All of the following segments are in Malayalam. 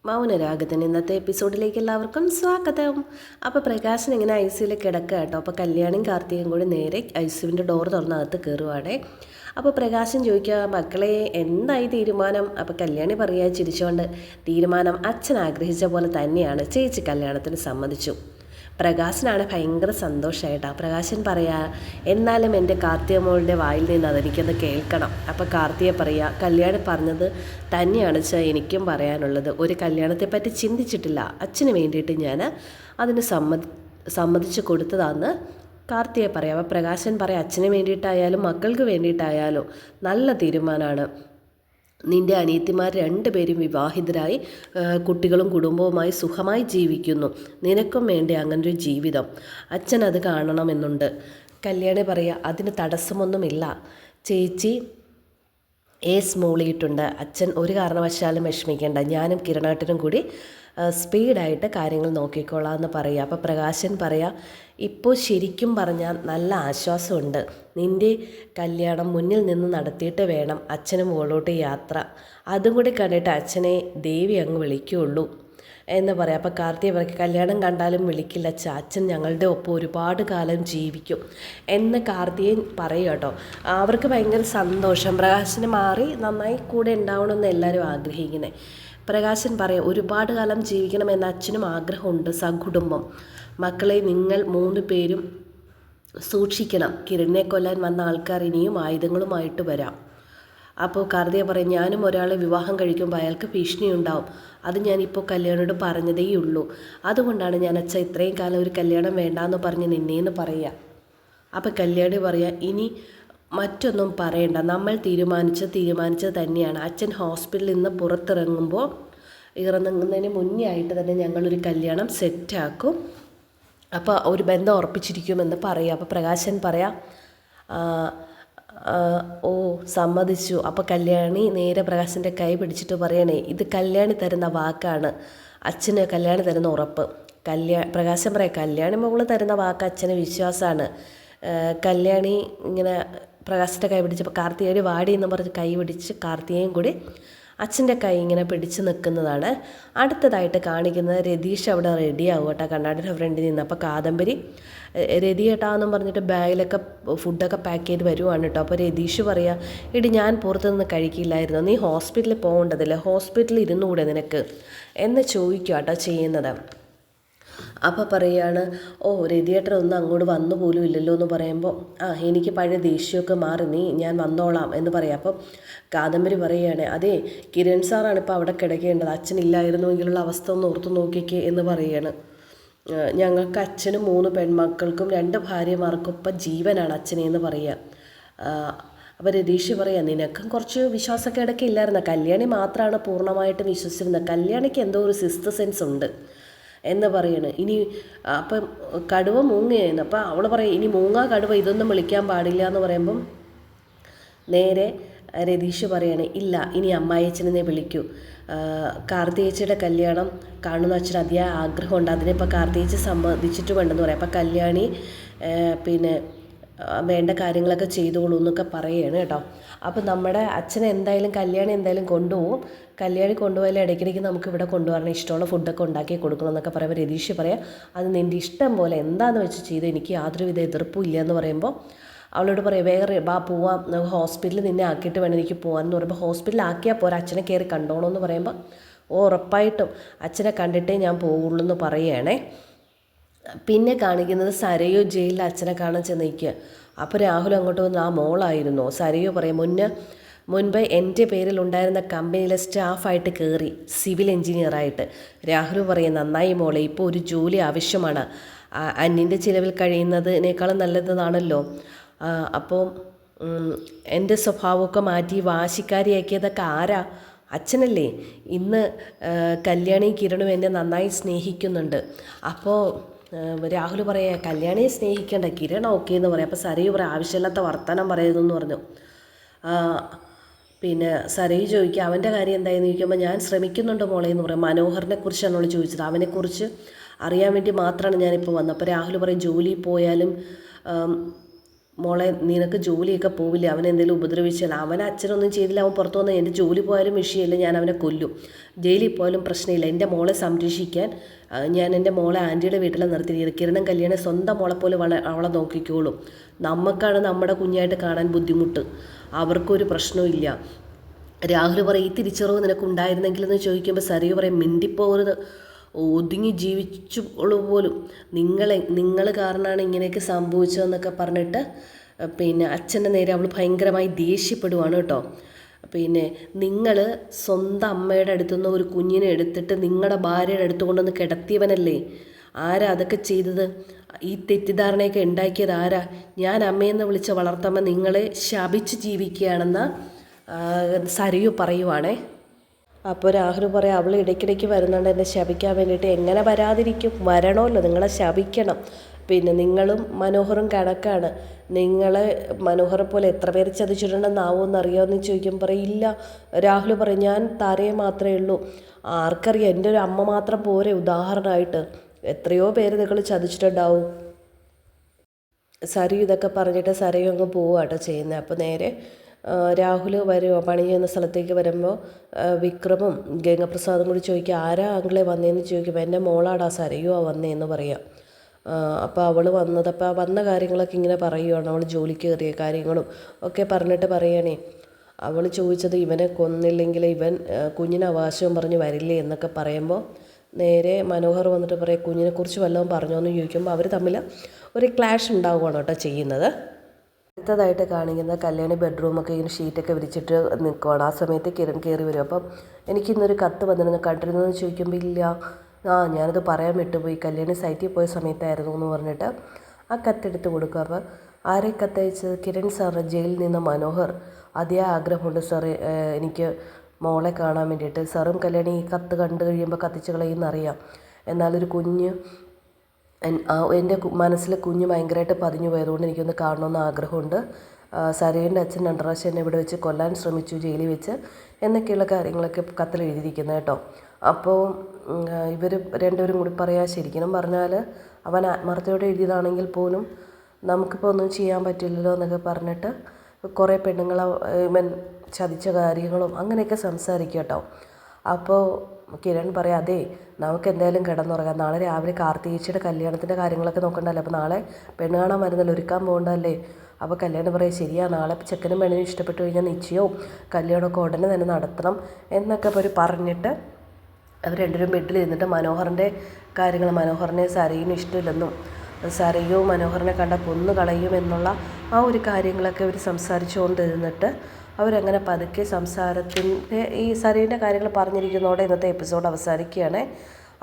മൗനരാഗത്തിന് ഇന്നത്തെ എപ്പിസോഡിലേക്ക് എല്ലാവർക്കും സ്വാഗതം. അപ്പോൾ പ്രകാശൻ ഇങ്ങനെ ഐ സിയിൽ കിടക്കുക കേട്ടോ. അപ്പോൾ കല്യാണിയും കാർത്തികയും കൂടി നേരെ ഐ സിയുവിൻ്റെ ഡോർ തുറന്നകത്ത് കയറുവാണേ. അപ്പോൾ പ്രകാശൻ ചോദിക്കുക, മക്കളെ എന്തായി തീരുമാനം? അപ്പോൾ കല്യാണി പറയുക ചിരിച്ചുകൊണ്ട്, തീരുമാനം അച്ഛൻ ആഗ്രഹിച്ച പോലെ തന്നെയാണ്, ചേച്ചി കല്യാണത്തിന് സമ്മതിച്ചു. പ്രകാശനാണ് ഭയങ്കര സന്തോഷമായിട്ടാണ്. പ്രകാശൻ പറയാ, എന്നാലും എൻ്റെ കാർത്തിക മോളുടെ വായിൽ നിന്ന് അതെനിക്കൊന്ന് കേൾക്കണം. അപ്പോൾ കാർത്തിക പറയുക, കല്യാണി പറഞ്ഞത് തന്നെയാണ് എനിക്കും പറയാനുള്ളത്. ഒരു കല്യാണത്തെപ്പറ്റി ചിന്തിച്ചിട്ടില്ല, അച്ഛന് വേണ്ടിയിട്ട് ഞാൻ അതിന് സമ്മതിച്ച് കൊടുത്തതാന്ന് കാർത്തിക പറയാം. അപ്പോൾ പ്രകാശൻ പറയാം, അച്ഛന് വേണ്ടിയിട്ടായാലും മക്കൾക്ക് വേണ്ടിയിട്ടായാലും നല്ല തീരുമാനമാണ്. നിൻ്റെ അനിയത്തിമാർ രണ്ടുപേരും വിവാഹിതരായി കുട്ടികളും കുടുംബവുമായി സുഖമായി ജീവിക്കുന്നു. നിനക്കും വേണ്ടി അങ്ങനൊരു ജീവിതം. അച്ഛൻ അത് കാണണമെന്നുണ്ട്. കല്യാണി പറയുക, അതിന് തടസ്സമൊന്നുമില്ല ചേച്ചി. മൂളിയിട്ടുണ്ട്. അച്ഛൻ ഒരു കാരണവശാലും വിഷമിക്കേണ്ട, ഞാനും കിരണേട്ടനും കൂടി സ്പീഡായിട്ട് കാര്യങ്ങൾ നോക്കിക്കോളാം എന്ന് പറയുക. അപ്പോൾ പ്രകാശൻ പറയാം, ഇപ്പോൾ ശരിക്കും പറഞ്ഞാൽ നല്ല ആശ്വാസമുണ്ട്. നിൻ്റെ കല്യാണം മുന്നിൽ നിന്ന് നടത്തിയിട്ട് വേണം അച്ഛനും മുകളിലോട്ട് യാത്ര. അതും കൂടി കണ്ടിട്ട് അച്ഛനെ ദേവി അങ്ങ് വിളിക്കുകയുള്ളൂ എന്ന് പറയാം. അപ്പോൾ കാർത്തിക പറയും, കല്യാണം കണ്ടാലും വിളിക്കില്ല അച്ഛൻ ഞങ്ങളുടെ ഒപ്പം ഒരുപാട് കാലം ജീവിക്കും എന്ന് കാർത്തികൻ പറയും കേട്ടോ. അവർക്ക് ഭയങ്കര സന്തോഷം. പ്രകാശന് മാറി നന്നായി കൂടെ ഉണ്ടാവണമെന്ന് എല്ലാവരും ആഗ്രഹിക്കുന്നത്. പ്രകാശൻ പറയും, ഒരുപാട് കാലം ജീവിക്കണമെന്ന് അച്ഛനും ആഗ്രഹമുണ്ട്. സകുടുംബം മക്കളെ നിങ്ങൾ 3 പേരും സൂക്ഷിക്കണം. കിരണിനെ കൊല്ലാൻ വന്ന ആൾക്കാർ ഇനിയും ആയുധങ്ങളുമായിട്ട് വരാം. അപ്പോൾ കാർത്തിക പറയും, ഞാനും ഒരാളെ വിവാഹം കഴിക്കുമ്പോൾ അയാൾക്ക് ഭീഷണി ഉണ്ടാവും. അത് ഞാനിപ്പോൾ കല്യാണോട് പറഞ്ഞതേയുള്ളൂ. അതുകൊണ്ടാണ് ഞാൻ അച്ഛൻ ഇത്രയും കാലം ഒരു കല്യാണം വേണ്ടാന്ന് പറഞ്ഞ് നിന്നേന്ന് പറയുക. അപ്പോൾ കല്യാണി പറയുക, ഇനി മറ്റൊന്നും പറയണ്ട, നമ്മൾ തീരുമാനിച്ചത് തന്നെയാണ്. അച്ഛൻ ഹോസ്പിറ്റലിൽ നിന്ന് പുറത്തിറങ്ങുമ്പോൾ ഇറങ്ങുന്നതിന് മുന്നേ ആയിട്ട് തന്നെ ഞങ്ങളൊരു കല്യാണം സെറ്റാക്കും. അപ്പോൾ ഒരു ബന്ധം ഉറപ്പിച്ചിരിക്കുമെന്ന് പറയാം. അപ്പോൾ പ്രകാശൻ പറയാം, ഓ സമ്മതിച്ചു. അപ്പോൾ കല്യാണി നേരെ പ്രകാശൻ്റെ കൈ പിടിച്ചിട്ട് പറയണേ, ഇത് കല്യാണി തരുന്ന വാക്കാണ്, അച്ഛന് കല്യാണി തരുന്ന ഉറപ്പ്. പ്രകാശൻ പറയാം, കല്യാണി മകള് തരുന്ന വാക്ക് അച്ഛന് വിശ്വാസമാണ്. കല്യാണി ഇങ്ങനെ പ്രകാശൻ്റെ കൈ പിടിച്ചപ്പോൾ കാർത്തികേയ വാടി എന്ന് പറഞ്ഞ് കൈ പിടിച്ച് കാർത്തികയും കൂടി അച്ഛൻ്റെ കൈ ഇങ്ങനെ പിടിച്ച് നിൽക്കുന്നതാണ്. അടുത്തതായിട്ട് കാണിക്കുന്നത് രതീഷ് അവിടെ റെഡിയാവും കേട്ടോ കണ്ണാടിയുടെ ഫ്രണ്ടിൽ നിന്ന്. അപ്പോൾ കാദംബരി രതിയേട്ടാന്നും പറഞ്ഞിട്ട് ബാഗിലൊക്കെ ഫുഡൊക്കെ പാക്ക് ചെയ്ത് വരുവാണ് കേട്ടോ. അപ്പോൾ രതീഷ് പറയാം, ഇടി ഞാൻ പുറത്തു നിന്ന് കഴിക്കില്ലായിരുന്നു, നീ ഹോസ്പിറ്റലിൽ പോകേണ്ടതില്ല, ഹോസ്പിറ്റലിൽ ഇരുന്നുകൂടെ നിനക്ക് എന്ന് ചോദിക്കുക കേട്ടോ ചെയ്യുന്നത്. അപ്പോൾ പറയുകയാണ്, ഓ രതിയേട്ടനൊന്നും അങ്ങോട്ട് വന്നു പോലും ഇല്ലല്ലോ എന്ന് പറയുമ്പോൾ, എനിക്ക് പഴയ ദേഷ്യമൊക്കെ മാറി ഞാൻ വന്നോളാം എന്ന് പറയാം. അപ്പം കാദംബരി പറയുകയാണ്, അതേ കിരൺ സാറാണ് ഇപ്പോൾ അവിടെ കിടക്കേണ്ടത്, അച്ഛനില്ലായിരുന്നുവെങ്കിലുള്ള അവസ്ഥ ഒന്ന് ഓർത്ത് നോക്കിക്കേ എന്ന് പറയുകയാണ്. ഞങ്ങൾക്ക് അച്ഛനും 3 പെൺമക്കൾക്കും 2 ഭാര്യമാർക്കും ഇപ്പം ജീവനാണ് അച്ഛനെന്ന് പറയുക. അപ്പോൾ രതീഷ് പറയാം, നിനക്കും കുറച്ച് വിശ്വാസക്കേടൊക്കെ ഇല്ലായിരുന്നു, കല്യാണി മാത്രമാണ് പൂർണ്ണമായിട്ടും വിശ്വസിച്ചിരുന്നത്, കല്യാണിക്ക് എന്തോ ഒരു സിക്സ്ത് സെൻസ് ഉണ്ട് എന്ന് പറയണ്. ഇനി അപ്പം കടുവ മൂങ്ങയായിരുന്നു. അപ്പോൾ അവൾ പറയും, ഇനി മൂങ്ങ കടുവ ഇതൊന്നും വിളിക്കാൻ പാടില്ല എന്ന് പറയുമ്പം നേരെ രതീഷ് പറയാണ്, ഇല്ല ഇനി അമ്മായിയച്ഛനെ വിളിക്കൂ, കാർത്തികേച്ചിയുടെ കല്യാണം കാണുന്ന അച്ഛന് അതിയായ ആഗ്രഹമുണ്ട്, അതിനിപ്പോൾ കാർത്തികേച്ചി സമ്മതിച്ചിട്ടുമുണ്ടെന്ന് പറയാം. അപ്പോൾ കല്യാണി പിന്നെ വേണ്ട കാര്യങ്ങളൊക്കെ ചെയ്തോളൂ എന്നൊക്കെ പറയുകയാണ് കേട്ടോ. അപ്പോൾ നമ്മുടെ അച്ഛനെ എന്തായാലും കല്യാണി എന്തായാലും കൊണ്ടുപോകും. കല്യാണി കൊണ്ടുപോയാലും ഇടയ്ക്കിടയ്ക്ക് നമുക്ക് ഇവിടെ കൊണ്ടുവരണം, ഇഷ്ടമുള്ള ഫുഡൊക്കെ ഉണ്ടാക്കി കൊടുക്കണം എന്നൊക്കെ പറയുമ്പോൾ രതീഷ് പറയാം, അത് നിൻ്റെ ഇഷ്ടം പോലെ എന്താണെന്ന് വെച്ച് ചെയ്ത് എനിക്ക് യാതൊരുവിധ എതിർപ്പും ഇല്ല എന്ന് പറയുമ്പോൾ അവളോട് പറയാം, വേറെ പോവാം, ഹോസ്പിറ്റലിൽ നിന്നെ ആക്കിയിട്ട് വേണം എനിക്ക് പോകാമെന്ന് പറയുമ്പോൾ, ഹോസ്പിറ്റലിൽ ആക്കിയാൽ പോരാ, അച്ഛനെ കയറി കണ്ടോളൂ എന്ന് പറയുമ്പോൾ, ഉറപ്പായിട്ടും അച്ഛനെ കണ്ടിട്ടേ ഞാൻ പോവുള്ളൂ എന്ന് പറയുകയാണേ. പിന്നെ കാണിക്കുന്നത് സരയു ജയിലിൽ അച്ഛനെ കാണാൻ ചെന്ന് നിൽക്കുക. അപ്പോൾ രാഹുൽ അങ്ങോട്ട് വന്ന്, ആ മോളായിരുന്നു. സരയു പറയും, മുൻപ് എൻ്റെ പേരിലുണ്ടായിരുന്ന കമ്പനിയിലെ സ്റ്റാഫായിട്ട് കയറി, സിവിൽ എഞ്ചിനീയറായിട്ട്. രാഹുൽ പറയും, നന്നായി മോളെ, ഇപ്പോൾ ഒരു ജോലി ആവശ്യമാണ്, അന്യൻ്റെ ചിലവിൽ കഴിയുന്നതിനേക്കാളും നല്ലതാണല്ലോ. അപ്പോൾ എൻ്റെ സ്വഭാവമൊക്കെ മാറ്റി വാശിക്കാരിയാക്കിയതൊക്കെ ആരാ? അച്ഛനല്ലേ. ഇന്ന് കല്യാണി കിരണും എന്നെ നന്നായി സ്നേഹിക്കുന്നുണ്ട്. അപ്പോൾ രാഹുൽ പറയാ, കല്യാണിയെ സ്നേഹിക്കേണ്ട, കിരൺ ഓക്കെ എന്ന് പറയാം. അപ്പോൾ സരയു പറയാം, ആവശ്യമില്ലാത്ത വർത്തമാനം പറയുന്നു പറഞ്ഞു. പിന്നെ സരയു ചോദിക്കുക, അവൻ്റെ കാര്യം എന്തായെന്ന് ചോദിക്കുമ്പോൾ, ഞാൻ ശ്രമിക്കുന്നുണ്ട് മോളെ എന്ന് പറയും. മനോഹറിനെ കുറിച്ചാണ് അവൾ ചോദിച്ചത്, അവനെക്കുറിച്ച് അറിയാൻ വേണ്ടി മാത്രമാണ് ഞാനിപ്പോൾ വന്നത്. അപ്പോൾ രാഹുൽ പറയും, ജോലിയിൽ പോയാലും മോളെ നിനക്ക് ജോലിയൊക്കെ പോവില്ല, അവൻ എന്തെങ്കിലും ഉപദ്രവിച്ചാൽ. അവൻ അച്ഛനൊന്നും ചെയ്തില്ല, അവൻ പുറത്തു വന്ന് എൻ്റെ ജോലി പോയാലും വിഷയമില്ല, ഞാൻ അവനെ കൊല്ലും. ജയിലിൽ പോയാലും പ്രശ്നമില്ല. എൻ്റെ മോളെ സംരക്ഷിക്കാൻ ഞാൻ എൻ്റെ മോളെ ആൻറ്റിയുടെ വീട്ടിൽ നിർത്തിയിരിക്കുന്നത്. കിരണം കല്യാണി സ്വന്തം മോളെ പോലെ അവളെ നോക്കിക്കോളും. നമുക്കാണ് നമ്മുടെ കുഞ്ഞായിട്ട് കാണാൻ ബുദ്ധിമുട്ട്, അവർക്കൊരു പ്രശ്നവും. രാഹുൽ പറയും ഈ തിരിച്ചറിവ് നിനക്കുണ്ടായിരുന്നെങ്കിലെന്ന് ചോദിക്കുമ്പോൾ സരിയു പറയും മിണ്ടിപ്പോകരുത്, ഒതുങ്ങി ജീവിച്ചു പോലും, നിങ്ങൾ കാരണമാണ് ഇങ്ങനെയൊക്കെ സംഭവിച്ചതെന്നൊക്കെ പറഞ്ഞിട്ട് അച്ഛൻ്റെ നേരെ അവൾ ഭയങ്കരമായി ദേഷ്യപ്പെടുവാണ് കേട്ടോ. നിങ്ങൾ സ്വന്തം അമ്മയുടെ അടുത്തുനിന്ന് ഒരു കുഞ്ഞിനെ എടുത്തിട്ട് നിങ്ങളുടെ ഭാര്യയുടെ അടുത്ത് കൊണ്ടുവന്ന് കിടത്തിയവനല്ലേ? ആരാ അതൊക്കെ ചെയ്തത്? ഈ തെറ്റിദ്ധാരണയൊക്കെ ഉണ്ടാക്കിയത് ആരാ? ഞാൻ അമ്മയെന്ന് വിളിച്ച വളർത്തമ്മ നിങ്ങളെ ശപിച്ച് ജീവിക്കുകയാണെന്ന് സരിയു പറയുവാണേ. അപ്പോൾ രാഹുൽ പറയാം അവൾ ഇടയ്ക്കിടയ്ക്ക് വരുന്നുണ്ട് എന്നെ ശപിക്കാൻ വേണ്ടിയിട്ട്. എങ്ങനെ വരാതിരിക്കും? വരണമല്ലോ, നിങ്ങളെ ശപിക്കണം. നിങ്ങളും മനോഹറും കണക്കാണ്. നിങ്ങളെ മനോഹറെ പോലെ എത്ര പേര് ചതിച്ചിട്ടുണ്ടെന്നാവുമെന്ന് അറിയാമെന്ന് ചോദിക്കുമ്പോൾ പറയില്ല. രാഹുൽ പറയും ഞാൻ താരയെ മാത്രമേ ഉള്ളൂ, ആർക്കറിയാം, എൻ്റെ ഒരു അമ്മ മാത്രം പോരെ ഉദാഹരണമായിട്ട്, എത്രയോ പേര് നിങ്ങൾ ചതിച്ചിട്ടുണ്ടാവും. സരയു ഇതൊക്കെ പറഞ്ഞിട്ട് സരയു അങ്ങ് പോവുകയാട്ടോ ചെയ്യുന്നത്. അപ്പോൾ നേരെ രാഹുൽ വരുമോ പണി ചെയ്യുന്ന സ്ഥലത്തേക്ക് വരുമ്പോൾ വിക്രമും ഗംഗപ്രസാദും കൂടി ചോദിക്കുക ആരാ ആങ്കിളെ വന്നതെന്ന് ചോദിക്കുമ്പോൾ എൻ്റെ മോളാടാ സരയുവാ വന്നതെന്ന് പറയാം. അപ്പോൾ അവൾ വന്നത്, അപ്പോൾ വന്ന കാര്യങ്ങളൊക്കെ ഇങ്ങനെ പറയുകയാണ്, അവൾ ജോലിക്ക് കയറിയ കാര്യങ്ങളും ഒക്കെ പറഞ്ഞിട്ട് പറയണേ. അവൾ ചോദിച്ചത് ഇവനെ കൊന്നില്ലെങ്കിൽ ഇവൻ കുഞ്ഞിന് അവകാശവും പറഞ്ഞ് വരില്ലേ എന്നൊക്കെ പറയുമ്പോൾ നേരെ മനോഹർ വന്നിട്ട് പറയും കുഞ്ഞിനെക്കുറിച്ച് വല്ലതും പറഞ്ഞോ എന്ന് ചോദിക്കുമ്പോൾ അവർ തമ്മിൽ ഒരു ക്ലാഷ് ഉണ്ടാവുകയാണ് കേട്ടോ ചെയ്യുന്നത്. അടുത്തതായിട്ട് കാണിക്കുന്ന കല്യാണി ബെഡ്റൂമൊക്കെ ഇങ്ങനെ ഷീറ്റൊക്കെ വിരിച്ചിട്ട് നിൽക്കുവാണ്. ആ സമയത്ത് കിരൺ കയറി വരും. അപ്പം എനിക്കിന്നൊരു കത്ത് വന്നിരുന്നു, കണ്ടിരുന്നതെന്ന് ചോദിക്കുമ്പോൾ ഇല്ല, ഞാനത് പറയാൻ വിട്ടുപോയി, കല്യാണി സൈറ്റിൽ പോയ സമയത്തായിരുന്നു എന്ന് പറഞ്ഞിട്ട് ആ കത്തെടുത്ത് കൊടുക്കുക. അപ്പോൾ ആരെ കത്തയച്ചത്? കിരൺ സാറ്, ജയിലിൽ നിന്ന് മനോഹർ. അതേ ആഗ്രഹമുണ്ട് സാറേ എനിക്ക് മോളെ കാണാൻ വേണ്ടിയിട്ട്. സാറും കല്യാണി ഈ കത്ത് കണ്ടു കഴിയുമ്പോൾ കത്തിച്ച് കളയുമെന്നറിയാം, എന്നാലൊരു കുഞ്ഞ് എൻ്റെ മനസ്സിൽ കുഞ്ഞ് ഭയങ്കരമായിട്ട് പതിഞ്ഞു പോയതുകൊണ്ട് എനിക്കൊന്ന് കാണണമെന്ന് ആഗ്രഹമുണ്ട്. സരയുടെ അച്ഛൻ 2 പ്രാവശ്യം എന്നെ ഇവിടെ വെച്ച് കൊല്ലാൻ ശ്രമിച്ചു ജയിലിൽ വെച്ച് എന്നൊക്കെയുള്ള കാര്യങ്ങളൊക്കെ കത്തിൽ എഴുതിയിരിക്കുന്നത് കേട്ടോ. അപ്പോൾ ഇവർ രണ്ടുപേരും കൂടി പറയാം ശരിക്കും പറഞ്ഞാൽ അവൻ ആത്മാർത്ഥയോടെ എഴുതിയതാണെങ്കിൽ പോലും നമുക്കിപ്പോൾ ഒന്നും ചെയ്യാൻ പറ്റില്ലല്ലോ എന്നൊക്കെ പറഞ്ഞിട്ട് കുറേ പെണ്ണുങ്ങളെ ഇവൻ ചതിച്ച കാര്യങ്ങളും അങ്ങനെയൊക്കെ സംസാരിക്കുക കേട്ടോ. അപ്പോൾ കിരൺ പറയാം അതെ നമുക്ക് എന്തായാലും കിടന്നുറങ്ങാം, നാളെ രാവിലെ കാർത്തികേച്ചിയുടെ കല്യാണത്തിൻ്റെ കാര്യങ്ങളൊക്കെ നോക്കണ്ടല്ലോ, അപ്പോൾ നാളെ പെണ്ണ് കാണാൻ വരുന്നല്ലോ, ഒരുക്കാൻ പോകണ്ടല്ലേ. അപ്പോൾ കല്യാണം പറയാം ശരിയാ, നാളെ ചെക്കനും പെണ്ണിനും ഇഷ്ടപ്പെട്ട് കഴിഞ്ഞാൽ നിശ്ചയവും കല്യാണമൊക്കെ ഉടനെ തന്നെ നടത്തണം എന്നൊക്കെ പറഞ്ഞിട്ട് അവർ രണ്ടുപേരും ബെഡിൽ ഇരുന്നിട്ട് മനോഹറിൻ്റെ കാര്യങ്ങൾ, മനോഹറിനെ സരയിനും ഇഷ്ടമില്ലെന്നും സരയു മനോഹറിനെ കണ്ട കൊന്നു കളയുമെന്നുള്ള ആ ഒരു കാര്യങ്ങളൊക്കെ അവർ സംസാരിച്ചുകൊണ്ടിരുന്നിട്ട് അവരങ്ങനെ പതുക്കെ സംസാരത്തിൻ്റെ ഈ സരയുടെ കാര്യങ്ങൾ പറഞ്ഞിരിക്കുന്നതോടെ ഇന്നത്തെ എപ്പിസോഡ് അവസാനിക്കുകയാണ്.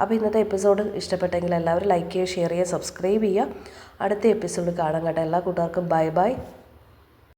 അപ്പോൾ ഇന്നത്തെ എപ്പിസോഡ് ഇഷ്ടപ്പെട്ടെങ്കിൽ എല്ലാവരും ലൈക്ക് ചെയ്യുക, ഷെയർ ചെയ്യുക, സബ്സ്ക്രൈബ് ചെയ്യുക. അടുത്ത എപ്പിസോഡ് കാണാൻ കേട്ടോ. എല്ലാ കൂട്ടുകാർക്കും ബൈ ബൈ.